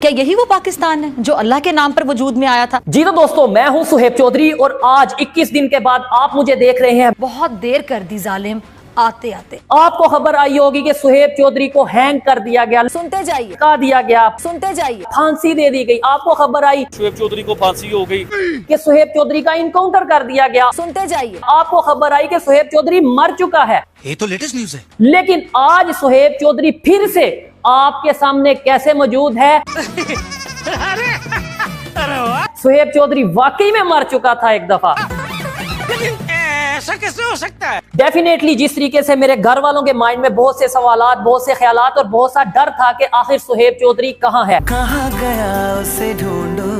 क्या यही वो पाकिस्तान है जो अल्लाह के नाम पर वजूद में आया था? जी तो दोस्तों, मैं हूं सुहेब चौधरी और आज 21 दिन के बाद आप मुझे देख रहे हैं। बहुत देर कर दी जालिम आते आते। आपको खबर आई होगी कि सुहेब चौधरी को हैंग कर दिया गया, सुनते जाइए, लटका दिया गया, सुनते जाइए, फांसी दे दी गई। आपको खबर आई सुहेब चौधरी को फांसी हो गई कि सुहेब चौधरी का इनकाउंटर कर दिया गया। सुनते जाइए, आपको खबर आई कि सुहेब चौधरी मर चुका है। ये तो लेटेस्ट न्यूज है। लेकिन आज सुहेब चौधरी फिर से आपके सामने कैसे मौजूद है? सुहेब चौधरी वाकई में मर चुका था एक दफा। ऐसा कैसे हो सकता है? डेफिनेटली जिस तरीके से मेरे घर वालों के माइंड में बहुत से सवालात, बहुत से ख्यालात और बहुत सा डर था कि आखिर सुहेब चौधरी कहाँ है, कहाँ गया उसे ढूंढो,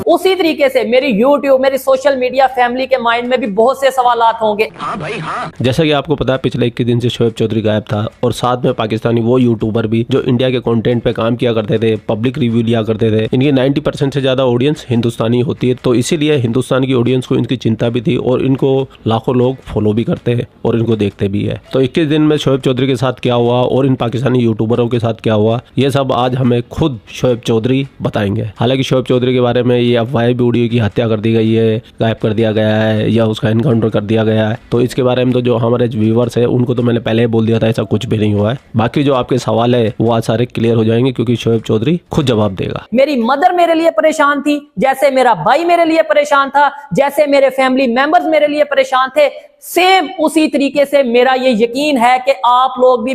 उसी तरीके से मेरी यूट्यूब, मेरी सोशल मीडिया फैमिली के माइंड में भी बहुत से सवालात होंगे। हाँ भाई हाँ। जैसा कि आपको पता है, पिछले 21 दिन से शोएब चौधरी गायब था और साथ में पाकिस्तानी वो यूट्यूबर भी जो इंडिया के कंटेंट पे काम किया करते थे, पब्लिक रिव्यू लिया करते थे। इनकी 90% से ज्यादा ऑडियंस हिंदुस्तानी होती है, तो इसीलिए हिंदुस्तान की ऑडियंस को इनकी चिंता भी थी और इनको लाखों लोग फॉलो भी करते हैं और इनको देखते भी है। तो 21 दिन में शोएब चौधरी के साथ क्या हुआ और इन पाकिस्तानी यूट्यूबरों के साथ क्या हुआ, ये सब आज हमें खुद शोएब चौधरी बताएंगे। हालांकि शोएब चौधरी के बारे में ये अफवाहें भी उड़ी की हत्या कर दी गई है, गायब कर दिया गया है या उसका एनकाउंटर कर दिया गया है, तो इसके बारे में तो जो हमारे व्यूवर्स है उनको तो मैंने पहले ही बोल दिया था, ऐसा कुछ भी नहीं हुआ है। बाकी जो आपके सवाल है वो आज सारे क्लियर हो जाएंगे क्योंकि शोएब चौधरी खुद जवाब देगा। मेरी मदर मेरे लिए परेशान थी, जैसे मेरा भाई मेरे लिए परेशान था, जैसे मेरे फैमिली मेंबर्स मेरे लिए परेशान थे, सेम उसी तरीके से मेरा ये यकीन है कि आप लोग भी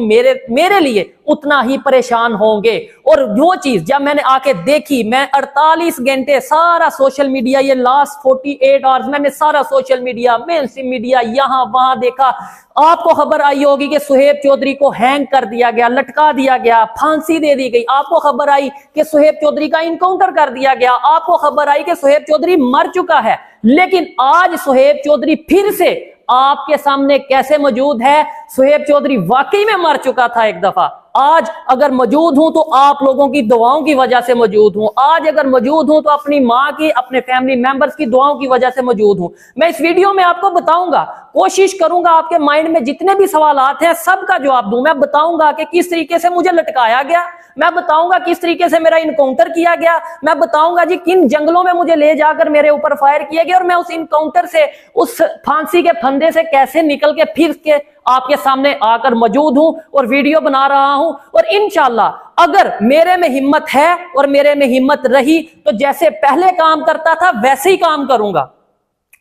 मेरे लिए उतना ही परेशान होंगे। और वो चीज जब मैंने आके देखी, मैं 48 घंटे सारा सोशल मीडिया, ये लास्ट 48 आवर्स मैंने सारा सोशल मीडिया, मेनस्ट्रीम मीडिया यहां वहां देखा। आपको खबर आई होगी कि सुहेब चौधरी को हैंग कर दिया गया, लटका दिया गया, फांसी दे दी गई। आपको खबर आई कि सुहेब चौधरी का इनकाउंटर कर दिया गया। आपको खबर आई कि सुहेब चौधरी मर चुका है। लेकिन आज सुहेब चौधरी फिर से आपके सामने कैसे मौजूद है? सुहेब चौधरी वाकई में मर चुका था एक दफा। आज अगर मौजूद हूं तो आप लोगों की दुआओं की वजह से मौजूद हूं। आज अगर मौजूद हूं तो अपनी माँ की, अपने फैमिली मेंबर्स की दुआओं की वजह से मौजूद हूं। मैं इस वीडियो में आपको बताऊंगा, कोशिश करूंगा आपके माइंड में जितने भी सवालात हैं सबका जवाब दूं। मैं बताऊंगा कि किस तरीके से मुझे लटकाया गया, मैं बताऊंगा किस तरीके से मेरा इनकाउंटर किया गया, मैं बताऊंगा जी किन जंगलों में मुझे ले जाकर मेरे ऊपर फायर किया गया और मैं उस इनकाउंटर से, उस फांसी के फंदे से कैसे निकल के फिर के आपके सामने आकर मौजूद हूं और वीडियो बना रहा हूं। और इंशाल्लाह अगर मेरे में हिम्मत है और मेरे में हिम्मत रही तो जैसे पहले काम करता था वैसे ही काम करूंगा।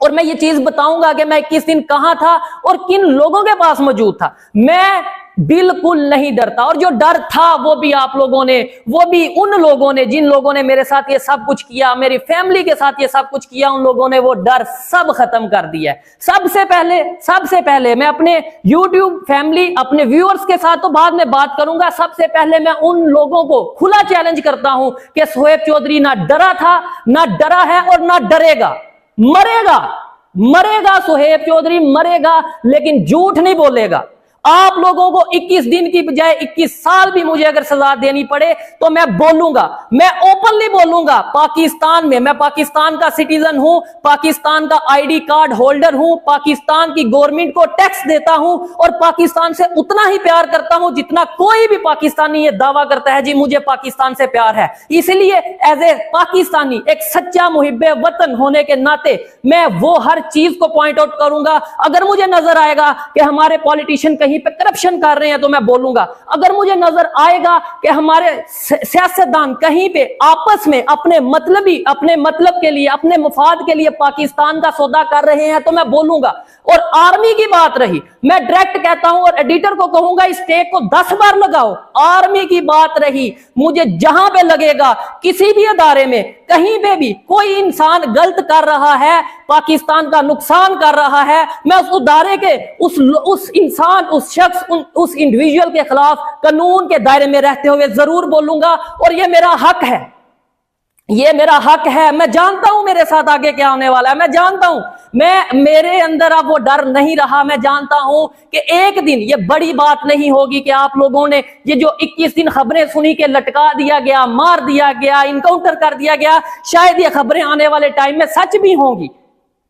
और मैं ये चीज बताऊंगा कि मैं किस दिन कहां था और किन लोगों के पास मौजूद था। मैं बिल्कुल नहीं डरता, और जो डर था वो भी आप लोगों ने, वो भी उन लोगों ने जिन लोगों ने मेरे साथ ये सब कुछ किया, मेरी फैमिली के साथ ये सब कुछ किया, उन लोगों ने वो डर सब खत्म कर दिया है। सबसे पहले मैं अपने YouTube फैमिली, अपने व्यूअर्स के साथ तो बाद में बात करूंगा। सबसे पहले मैं उन लोगों को खुला चैलेंज करता हूं कि सुहेब चौधरी ना डरा था, ना डरा है और ना डरेगा। मरेगा सुहेब चौधरी मरेगा, लेकिन झूठ नहीं बोलेगा। आप लोगों को 21 दिन की बजाय 21 साल भी मुझे अगर सजा देनी पड़े तो मैं बोलूंगा, मैं ओपनली बोलूंगा। पाकिस्तान में, मैं पाकिस्तान का सिटीजन हूं, पाकिस्तान का आईडी कार्ड होल्डर हूं, पाकिस्तान की गवर्नमेंट को टैक्स देता हूं और पाकिस्तान से उतना ही प्यार करता हूं जितना कोई भी पाकिस्तानी ये दावा करता है जी मुझे पाकिस्तान से प्यार है। इसलिए एज ए पाकिस्तानी, एक सच्चा मुहिब्बे वतन होने के नाते मैं वो हर चीज को पॉइंट आउट करूंगा। अगर मुझे नजर आएगा कि हमारे पॉलिटिशियन कहीं पे करप्शन कर रहे हैं तो मैं बोलूंगा। अगर मुझे नजर आएगा कि हमारे सियासतदान कहीं पे आपस में अपने मतलब के लिए, अपने मुफाद के लिए पाकिस्तान का सौदा कर रहे हैं तो मैं बोलूंगा। और आर्मी की बात रही, मैं डायरेक्ट कहता हूं और एडिटर को कहूंगा इस टेक को 10 बार लगाओ। आर्मी की बात रही, मुझे जहां पे लगेगा, किसी भी अदारे में, कहीं पे भी कोई इंसान गलत कर रहा है, पाकिस्तान का नुकसान कर रहा है, मैं उस अदारे के, उस इंसान, उस शख्स, उस इंडिविजुअल के खिलाफ कानून के दायरे में रहते हुए जरूर बोलूंगा। और ये मेरा हक है, ये मेरा हक है। मैं जानता हूं मेरे साथ आगे क्या होने वाला है, मैं जानता हूं, मेरे अंदर अब वो डर नहीं रहा। मैं जानता हूं कि एक दिन ये बड़ी बात नहीं होगी कि आप लोगों ने ये जो 21 दिन खबरें सुनी के लटका दिया गया, मार दिया गया, इनकाउंटर कर दिया गया, शायद ये खबरें आने वाले टाइम में सच भी होंगी,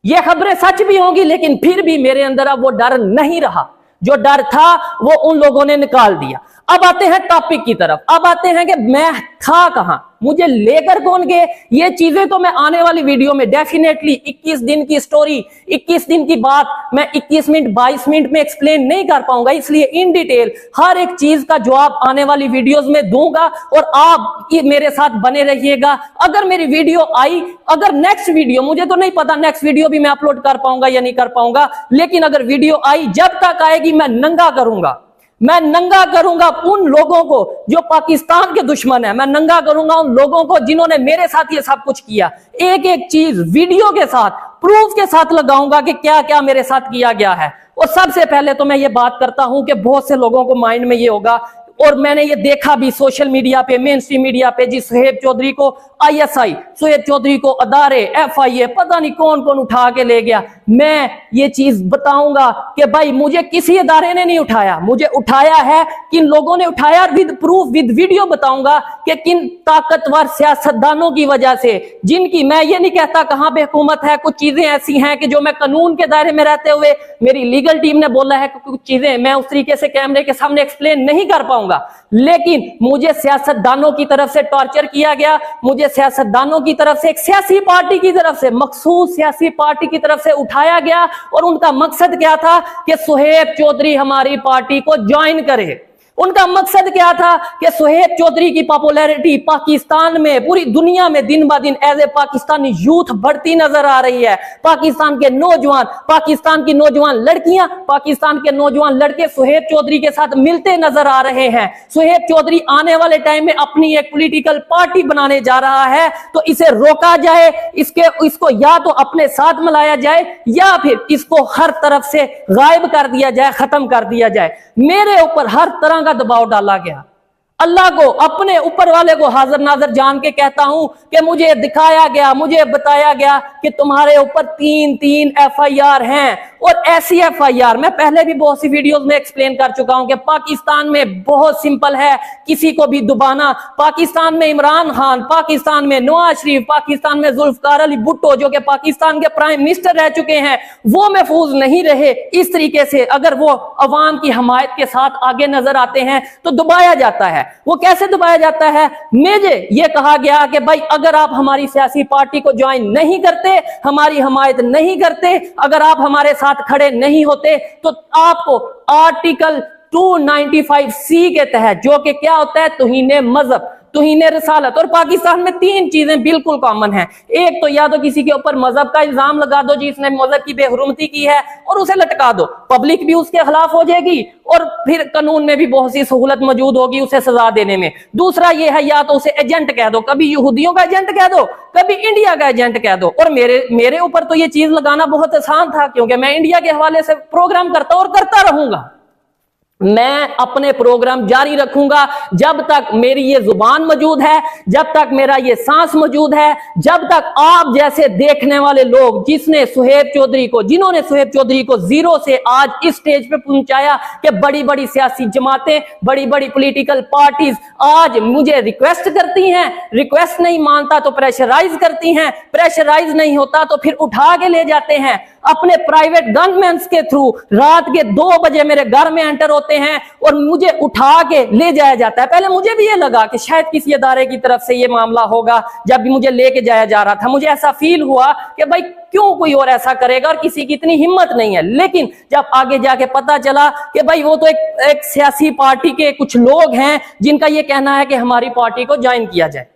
ये खबरें सच भी होंगी, लेकिन फिर भी मेरे अंदर अब वो डर नहीं रहा। जो डर था वो उन लोगों ने निकाल दिया। अब आते हैं टॉपिक की तरफ, अब आते हैं कि मैं था कहां, मुझे लेकर कौन गए। ये चीजें तो मैं आने वाली वीडियो में डेफिनेटली 21 दिन की स्टोरी, 21 दिन की बात मैं 21 मिनट 22 मिनट में एक्सप्लेन नहीं कर पाऊंगा, इसलिए इन डिटेल हर एक चीज का जवाब आने वाली वीडियोस में दूंगा और आप ये मेरे साथ बने रहिएगा। अगर मेरी वीडियो आई, अगर नेक्स्ट वीडियो, मुझे तो नहीं पता नेक्स्ट वीडियो भी मैं अपलोड कर पाऊंगा या नहीं कर पाऊंगा, लेकिन अगर वीडियो आई, जब तक आएगी मैं नंगा करूंगा, मैं नंगा करूंगा उन लोगों को जो पाकिस्तान के दुश्मन है, मैं नंगा करूंगा उन लोगों को जिन्होंने मेरे साथ ये सब कुछ किया। एक एक चीज वीडियो के साथ, प्रूफ के साथ लगाऊंगा कि क्या क्या मेरे साथ किया गया है। और सबसे पहले तो मैं ये बात करता हूं कि बहुत से लोगों को माइंड में ये होगा, और मैंने ये देखा भी सोशल मीडिया पे, मेन स्ट्रीम मीडिया पे, जी सुहेब चौधरी को ISI, सुहेब चौधरी को अदारे, FIA, पता नहीं कौन कौन उठा के ले गया। मैं ये चीज बताऊंगा कि भाई मुझे किसी अदारे ने नहीं उठाया, मुझे उठाया है किन लोगों ने उठाया, विद प्रूफ विद वीडियो बताऊंगा कि किन ताकतवर सियासतदानों की वजह से, जिनकी, मैं ये नहीं कहता कहां पे हुकूमत है, कुछ चीजें ऐसी हैं कि जो मैं कानून के दायरे में रहते हुए, मेरी लीगल टीम ने बोला है कि कुछ चीजें मैं उस तरीके से कैमरे के सामने एक्सप्लेन नहीं कर पाऊंगा, लेकिन मुझे सियासतदानों की तरफ से टॉर्चर किया गया, मुझे सियासतदानों की तरफ से, एक सियासी पार्टी की तरफ से, मखसूस सियासी पार्टी की तरफ से उठाया गया, और उनका मकसद क्या था कि सुहेब चौधरी हमारी पार्टी को ज्वाइन करे। उनका मकसद क्या था कि सुहेब चौधरी की पॉपुलैरिटी पाकिस्तान में, पूरी दुनिया में दिन ब दिन एज ए पाकिस्तानी यूथ बढ़ती नजर आ रही है। पाकिस्तान के नौजवान, पाकिस्तान की नौजवान लड़कियां, पाकिस्तान के नौजवान लड़के सुहेब चौधरी के साथ मिलते नजर आ रहे हैं। सुहेब चौधरी आने वाले टाइम में अपनी एक पॉलिटिकल पार्टी बनाने जा रहा है, तो इसे रोका जाए, इसको या तो अपने साथ मिलाया जाए या फिर इसको हर तरफ से गायब कर दिया जाए, खत्म कर दिया जाए। मेरे ऊपर हर तरह का दबाव डाला गया। अल्लाह को, अपने ऊपर वाले को हाजिर नाजर जान के कहता हूं कि मुझे दिखाया गया, मुझे बताया गया कि तुम्हारे ऊपर 3 FIR हैं, और ऐसी FIR मैं पहले भी बहुत सी वीडियोस में एक्सप्लेन कर चुका हूं कि पाकिस्तान में बहुत सिंपल है किसी को भी दबाना। पाकिस्तान में इमरान खान, पाकिस्तान में नवाज शरीफ, पाकिस्तान में जुल्फकार अली भुट्टो जो कि पाकिस्तान के प्राइम मिनिस्टर रह चुके हैं, वो महफूज नहीं रहे इस तरीके से। अगर वो अवाम की हमायत के साथ आगे नजर आते हैं तो दबाया जाता है। वो कैसे दबाया जाता है? मुझे ये कहा गया कि भाई अगर आप हमारी सियासी पार्टी को ज्वाइन नहीं करते, हमारी हमायत नहीं करते, अगर आप हमारे साथ खड़े नहीं होते, तो आपको आर्टिकल 295C के तहत, जो कि क्या होता है, तौहीन मजहब, तौहीन रिसालत, और पाकिस्तान में 3 चीजें बिल्कुल कॉमन हैं। एक तो या तो किसी के ऊपर मजहब का इल्जाम लगा दो, जिसने मजहब की बेहुरमती की है, और उसे लटका दो, पब्लिक भी उसके खिलाफ हो जाएगी, और फिर कानून में भी बहुत सी सहूलत मौजूद होगी उसे सजा देने में। दूसरा ये है, या तो उसे एजेंट कह दो, कभी यहूदियों का एजेंट कह दो, कभी इंडिया का एजेंट कह दो। और मेरे ऊपर तो ये चीज लगाना बहुत आसान था, क्योंकि मैं इंडिया के हवाले से प्रोग्राम करता हूं और करता रहूंगा। मैं अपने प्रोग्राम जारी रखूंगा जब तक मेरी ये जुबान मौजूद है, जब तक मेरा ये सांस मौजूद है, जब तक आप जैसे देखने वाले लोग, जिन्होंने सुहेब चौधरी को जीरो से आज इस स्टेज पे पहुंचाया, कि बड़ी बड़ी सियासी जमातें, बड़ी बड़ी पॉलिटिकल पार्टीज आज मुझे रिक्वेस्ट करती हैं, रिक्वेस्ट नहीं मानता तो प्रेशराइज करती हैं, प्रेशराइज नहीं होता तो फिर उठा के ले जाते हैं अपने प्राइवेट गनमैन के थ्रू। रात के 2 बजे मेरे घर में एंटर होते हैं और मुझे उठा के ले जाया जाता है। पहले मुझे भी ये लगा कि शायद किसी अदारे की तरफ से ये मामला होगा। जब भी मुझे लेके जाया जा रहा था, मुझे ऐसा फील हुआ कि भाई क्यों कोई और ऐसा करेगा, और किसी की इतनी हिम्मत नहीं है। लेकिन जब आगे जाके पता चला कि भाई वो तो एक सियासी पार्टी के कुछ लोग हैं जिनका ये कहना है कि हमारी पार्टी को ज्वाइन किया जाए।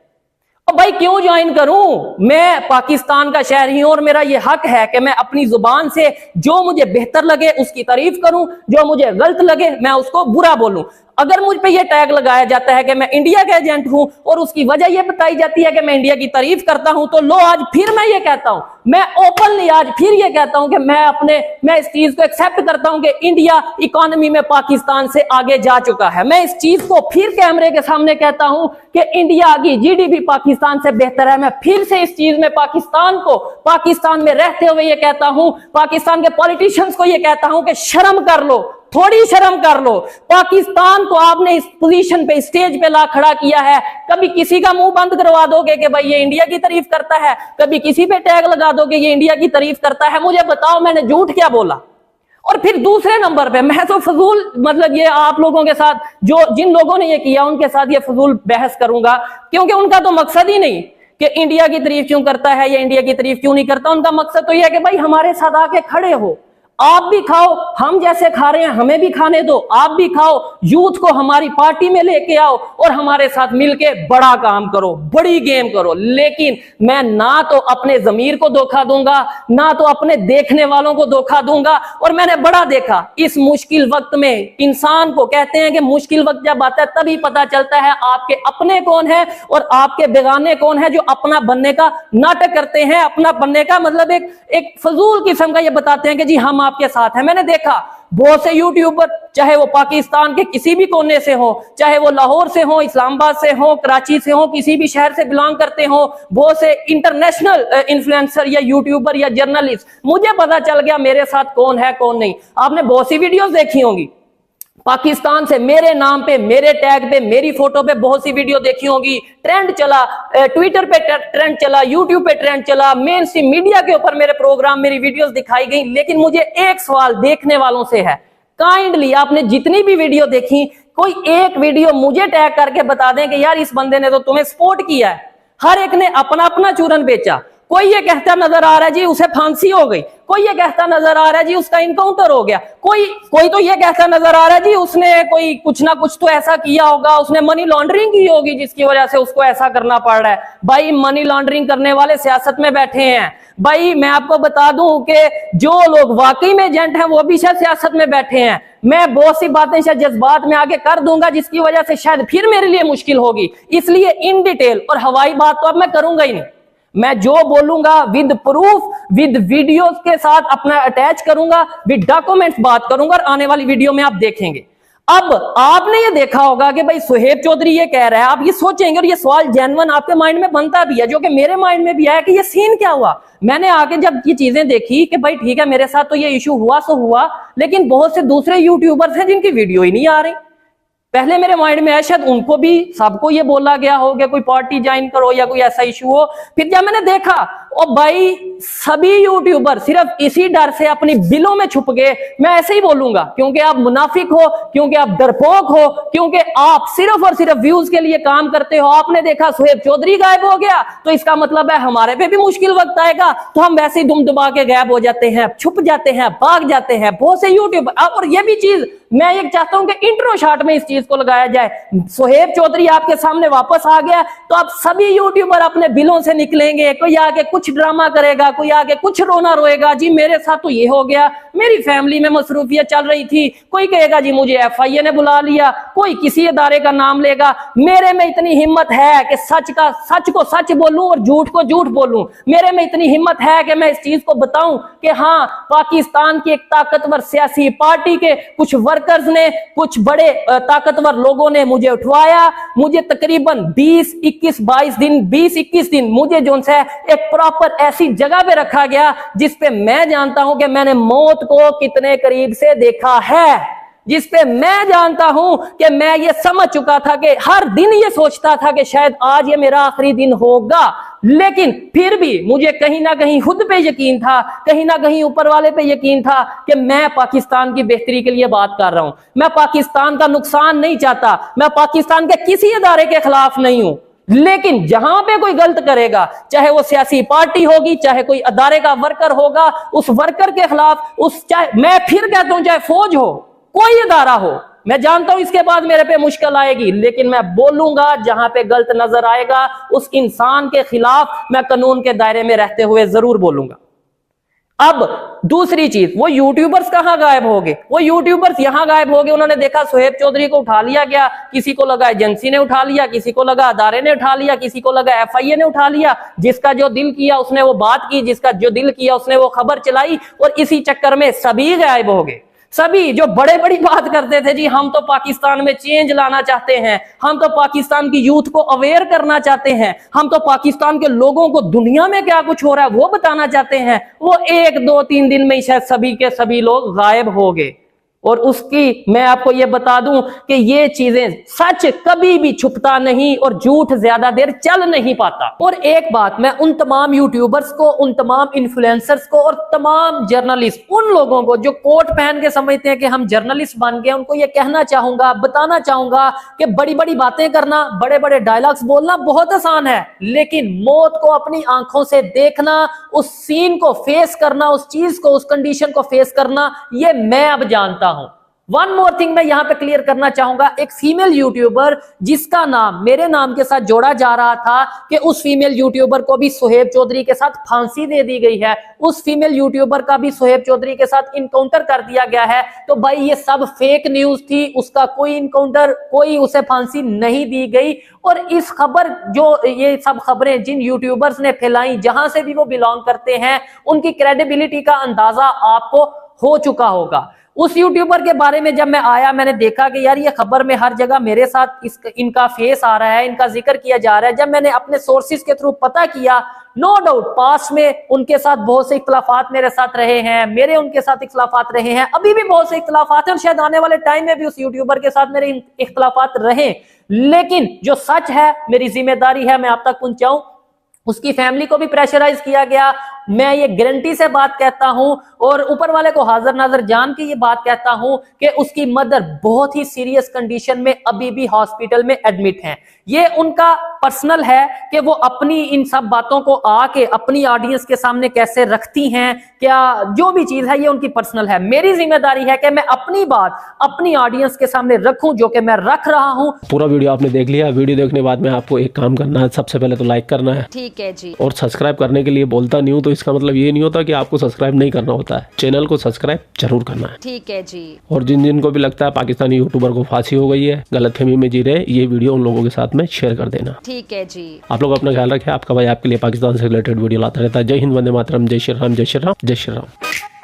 अब भाई क्यों ज्वाइन करूं? मैं पाकिस्तान का शहरी हूं और मेरा ये हक है कि मैं अपनी जुबान से जो मुझे बेहतर लगे उसकी तारीफ करूं, जो मुझे गलत लगे मैं उसको बुरा बोलूं। अगर मुझ पे ये टैग लगाया जाता है कि मैं इंडिया का एजेंट हूं और उसकी वजह ये बताई जाती है कि मैं इंडिया की तारीफ करता हूं, तो लो आज फिर मैं ये कहता हूं, मैं ओपनली आज फिर ये कहता हूं कि मैं इस चीज को एक्सेप्ट करता हूं कि इंडिया इकोनॉमी में पाकिस्तान से आगे जा चुका है। मैं इस चीज को फिर कैमरे के सामने कहता हूं कि इंडिया की GDP पाकिस्तान से बेहतर है। मैं फिर से इस चीज में पाकिस्तान में रहते हुए ये कहता हूं, पाकिस्तान के पॉलिटिशियंस को ये कहता हूं कि शर्म कर लो, थोड़ी शर्म कर लो। पाकिस्तान को आपने इस पोजीशन पे, स्टेज पे ला खड़ा किया है, कभी किसी का मुंह बंद करवा दोगे कि भाई ये इंडिया की तारीफ करता है, कभी किसी पे टैग लगा दोगे ये इंडिया की तारीफ करता है। मुझे बताओ मैंने झूठ क्या बोला? और फिर दूसरे नंबर पे मैं तो फजूल, मतलब ये आप लोगों के साथ जो जिन लोगों ने ये किया उनके साथ ये फजूल बहस करूंगा, क्योंकि उनका तो मकसद ही नहीं कि इंडिया की तारीफ क्यों करता है या इंडिया की तारीफ क्यों नहीं करता। उनका मकसद तो यह है कि भाई हमारे साथ आके खड़े हो, आप भी खाओ, हम जैसे खा रहे हैं हमें भी खाने दो, आप भी खाओ, यूथ को हमारी पार्टी में लेके आओ और हमारे साथ मिलके बड़ा काम करो, बड़ी गेम करो। लेकिन मैं ना तो अपने जमीर को धोखा दूंगा, ना तो अपने देखने वालों को धोखा दूंगा। और मैंने बड़ा देखा इस मुश्किल वक्त में, इंसान को कहते हैं कि मुश्किल वक्त जब आता है तभी पता चलता है आपके अपने कौन है और आपके बेगाने कौन है, जो अपना बनने का नाटक करते हैं। अपना बनने का मतलब एक फजूल किस्म का ये बताते हैं कि जी हम आपके साथ हैं। मैंने देखा बहुत से यूट्यूबर, चाहे वो पाकिस्तान के किसी भी कोने से हो, चाहे वो लाहौर से हो, इस्लामाबाद से हो, कराची से हो, किसी भी शहर से बिलोंग करते हो, बहुत से इंटरनेशनल इन्फ्लुएंसर या यूट्यूबर या जर्नलिस्ट, मुझे पता चल गया मेरे साथ कौन है कौन नहीं। आपने बहुत सी वीडियोस देखी होंगी पाकिस्तान से, मेरे नाम पे, मेरे टैग पे, मेरी फोटो पे बहुत सी वीडियो देखी होगी। ट्रेंड चला, ट्विटर पे ट्रेंड चला, यूट्यूब पे ट्रेंड चला, मेन स्ट्रीम मीडिया के ऊपर मेरे प्रोग्राम, मेरी वीडियोस दिखाई गई। लेकिन मुझे एक सवाल देखने वालों से है, काइंडली आपने जितनी भी वीडियो देखी, कोई एक वीडियो मुझे टैग करके बता दें कि यार इस बंदे ने तो तुम्हें सपोर्ट किया है। हर एक ने अपना अपना चूरन बेचा। कोई ये कहता नजर आ रहा है जी उसे फांसी हो गई, कोई ये कहता नजर आ रहा है जी उसका इनकाउंटर हो गया, कोई तो ये कहता नजर आ रहा है जी उसने कोई कुछ ना कुछ तो ऐसा किया होगा, उसने मनी लॉन्ड्रिंग की होगी जिसकी वजह से उसको ऐसा करना पड़ रहा है। भाई मनी लॉन्ड्रिंग करने वाले सियासत में बैठे हैं। भाई मैं आपको बता दूं कि जो लोग वाकई में एजेंट हैं वो भी शायद सियासत में बैठे हैं। मैं बहुत सी बातें शायद जज्बात में आगे कर दूंगा जिसकी वजह से शायद फिर मेरे लिए मुश्किल होगी, इसलिए इन डिटेल और हवाई बात तो अब मैं करूंगा ही नहीं। मैं जो बोलूंगा विद प्रूफ, विद वीडियोस के साथ अपना अटैच करूंगा, विद डॉक्यूमेंट्स बात करूंगा और आने वाली वीडियो में आप देखेंगे। अब आपने ये देखा होगा कि भाई सुहेब चौधरी ये कह रहा है, आप ये सोचेंगे और ये सवाल जेन्युइन आपके माइंड में बनता भी है, जो कि मेरे माइंड में भी आया कि ये सीन क्या हुआ। मैंने आके जब ये चीजें देखी कि भाई ठीक है मेरे साथ तो ये इशू हुआ सो हुआ, लेकिन बहुत से दूसरे यूट्यूबर्स हैं जिनकी वीडियो ही नहीं आ रही। पहले मेरे माइंड में आया शायद उनको भी, सबको ये बोला गया हो कि कोई पार्टी ज्वाइन करो या कोई ऐसा इशू हो। फिर जब मैंने देखा और भाई सभी यूट्यूबर सिर्फ इसी डर से अपनी बिलों में छुप गए। मैं ऐसे ही बोलूंगा क्योंकि आप मुनाफिक हो, क्योंकि आप डरपोक हो, क्योंकि आप सिर्फ और सिर्फ व्यूज के लिए काम करते हो। आपने देखा सुहेब चौधरी गायब हो गया तो इसका मतलब है हमारे पे भी मुश्किल वक्त आएगा, तो हम वैसे ही दुम दबा के गायब हो जाते हैं, छुप जाते हैं, भाग जाते हैं बहुत से यूट्यूबर। और ये भी चीज मैं ये चाहता हूं कि इंट्रो शॉट में इस चीज को लगाया जाए। सुहेब चौधरी आपके सामने वापस आ गया तो आप सभी यूट्यूबर अपने बिलों से निकलेंगे। कोई आके कुछ ड्रामा करेगा, कोई आके कुछ रोना रोएगा, जी मेरे साथ तो ये हो गया, मेरी फैमिली में मसरूफियत चल रही थी। कोई कहेगा जी मुझे FIA ने बुला लिया, कोई किसी इदारे का नाम लेगा। मेरे में इतनी हिम्मत है कि सच को सच बोलूं और झूठ को झूठ बोलूं। मेरे में इतनी हिम्मत है कि मैं इस चीज को बताऊं कि हाँ पाकिस्तान की एक ताकतवर सियासी पार्टी के कुछ वर्कर्स ने, कुछ बड़े ताकतवर लोगों ने मुझे उठवाया। मुझे तकरीबन 20-21 दिन मुझे जो है एक प्रॉपर ऐसी जगह पे रखा गया जिस पे मैं जानता हूं कि मैंने मौत को कितने करीब से देखा है, जिस पे मैं जानता हूं कि मैं ये समझ चुका था कि हर दिन ये सोचता था कि शायद आज ये मेरा आखिरी दिन होगा। लेकिन फिर भी मुझे कहीं ना कहीं खुद पे यकीन था, कहीं ना कहीं ऊपर वाले पे यकीन था कि मैं पाकिस्तान की बेहतरी के लिए बात कर रहा हूं। मैं पाकिस्तान का नुकसान नहीं चाहता, मैं पाकिस्तान के किसी इदारे के खिलाफ नहीं हूं। लेकिन जहां पे कोई गलत करेगा, चाहे वो सियासी पार्टी होगी, चाहे कोई अदारे का वर्कर होगा, उस वर्कर के खिलाफ, चाहे मैं फिर कहता हूं चाहे फौज हो, कोई इदारा हो, मैं जानता हूं इसके बाद मेरे पे मुश्किल आएगी, लेकिन मैं बोलूंगा जहां पे गलत नजर आएगा उस इंसान के खिलाफ मैं कानून के दायरे में रहते हुए जरूर बोलूंगा। अब दूसरी चीज, वो यूट्यूबर्स कहां गायब हो गए? वो यूट्यूबर्स यहां गायब हो गए। उन्होंने देखा सुहेब चौधरी को उठा लिया गया, किसी को लगा एजेंसी ने उठा लिया, किसी को लगा अदारे ने उठा लिया, किसी को लगा FIA ने उठा लिया। जिसका जो दिल किया उसने वो बात की, जिसका जो दिल किया उसने वो खबर चलाई, और इसी चक्कर में सभी गायब हो गए। सभी जो बड़े बड़ी बात करते थे, जी हम तो पाकिस्तान में चेंज लाना चाहते हैं, हम तो पाकिस्तान की यूथ को अवेयर करना चाहते हैं, हम तो पाकिस्तान के लोगों को दुनिया में क्या कुछ हो रहा है वो बताना चाहते हैं, वो 1-2-3 दिन में ही शायद सभी के सभी लोग गायब हो गए। और उसकी मैं आपको ये बता दूं कि ये चीजें, सच कभी भी छुपता नहीं और झूठ ज्यादा देर चल नहीं पाता। और एक बात मैं उन तमाम यूट्यूबर्स को, उन तमाम इन्फ्लुएंसर्स को और तमाम जर्नलिस्ट, उन लोगों को जो कोट पहन के समझते हैं कि हम जर्नलिस्ट बन गए, उनको ये कहना चाहूंगा, बताना चाहूंगा कि बड़ी बड़ी बातें करना, बड़े बड़े डायलॉग्स बोलना बहुत आसान है, लेकिन मौत को अपनी आंखों से देखना, उस सीन को फेस करना, उस चीज को, उस कंडीशन को फेस करना, ये मैं अब जानता हूं। वन मोर थिंग मैं यहां पे क्लियर करना चाहूंगा, एक फीमेल यूट्यूबर जिसका नाम मेरे नाम के साथ जोड़ा जा रहा था कि उस फीमेल यूट्यूबर को भी सोहेब चौधरी के साथ फांसी दे दी गई है, उस फीमेल यूट्यूबर का भी सोहेब चौधरी के साथ इनकाउंटर कर दिया गया है, तो भाई ये सब फेक न्यूज थी, उसका कोई इनकाउंटर, कोई उसे फांसी नहीं दी गई। और इस खबर, जो ये सब खबरें जिन यूट्यूबर्स ने फैलाई, जहां से भी वो बिलोंग करते हैं, उनकी क्रेडिबिलिटी का अंदाजा आपको हो चुका होगा। उस यूट्यूबर के बारे में जब मैं आया, मैंने देखा कि यार ये खबर में हर जगह मेरे साथ इनका फेस आ रहा है, इनका जिक्र किया जा रहा है। जब मैंने अपने सोर्सेज के थ्रू पता किया, नो डाउट पास्ट में उनके साथ बहुत से इख्तलाफात मेरे साथ रहे हैं, मेरे उनके साथ इख्तलाफात रहे हैं, अभी भी बहुत से इख्तलाफात हैं और शायद आने वाले टाइम में भी उस यूट्यूबर के साथ मेरे इख्तलाफात रहे, लेकिन जो सच है, मेरी जिम्मेदारी है मैं आप तक पहुंचाऊं। उसकी फैमिली को भी प्रेशराइज किया गया, मैं ये गारंटी से बात कहता हूं और ऊपर वाले को हाजिर नाजर जान के ये बात कहता हूं कि उसकी मदर बहुत ही सीरियस कंडीशन में अभी भी हॉस्पिटल में एडमिट हैं। ये उनका पर्सनल है कि वो अपनी इन सब बातों को आके अपनी ऑडियंस के सामने कैसे रखती हैं, क्या जो भी चीज है ये उनकी पर्सनल है। मेरी जिम्मेदारी है कि मैं अपनी बात अपनी ऑडियंस के सामने रखूं, जो कि मैं रख रहा हूं। पूरा वीडियो आपने देख लिया। वीडियो देखने के बाद में आपको एक काम करना है, सबसे पहले तो लाइक करना है, ठीक है जी, और सब्सक्राइब करने के लिए बोलता नहीं हूं तो इसका मतलब ये नहीं होता कि आपको सब्सक्राइब नहीं करना होता है, चैनल को सब्सक्राइब जरूर करना है। ठीक है जी। और जिन जिन को भी लगता है पाकिस्तानी यूट्यूबर को फांसी हो गई है, गलतफहमी में जी रहे, ये वीडियो उन लोगों के साथ में शेयर कर देना। ठीक है जी। आप लोग अपना ख्याल रखें। आपका भाई आपके लिए पाकिस्तान से रिलेटेड वीडियो लाता रहता है। जय हिंद, वंदे मातरम, जय श्री राम, जय श्री राम, जय श्री राम।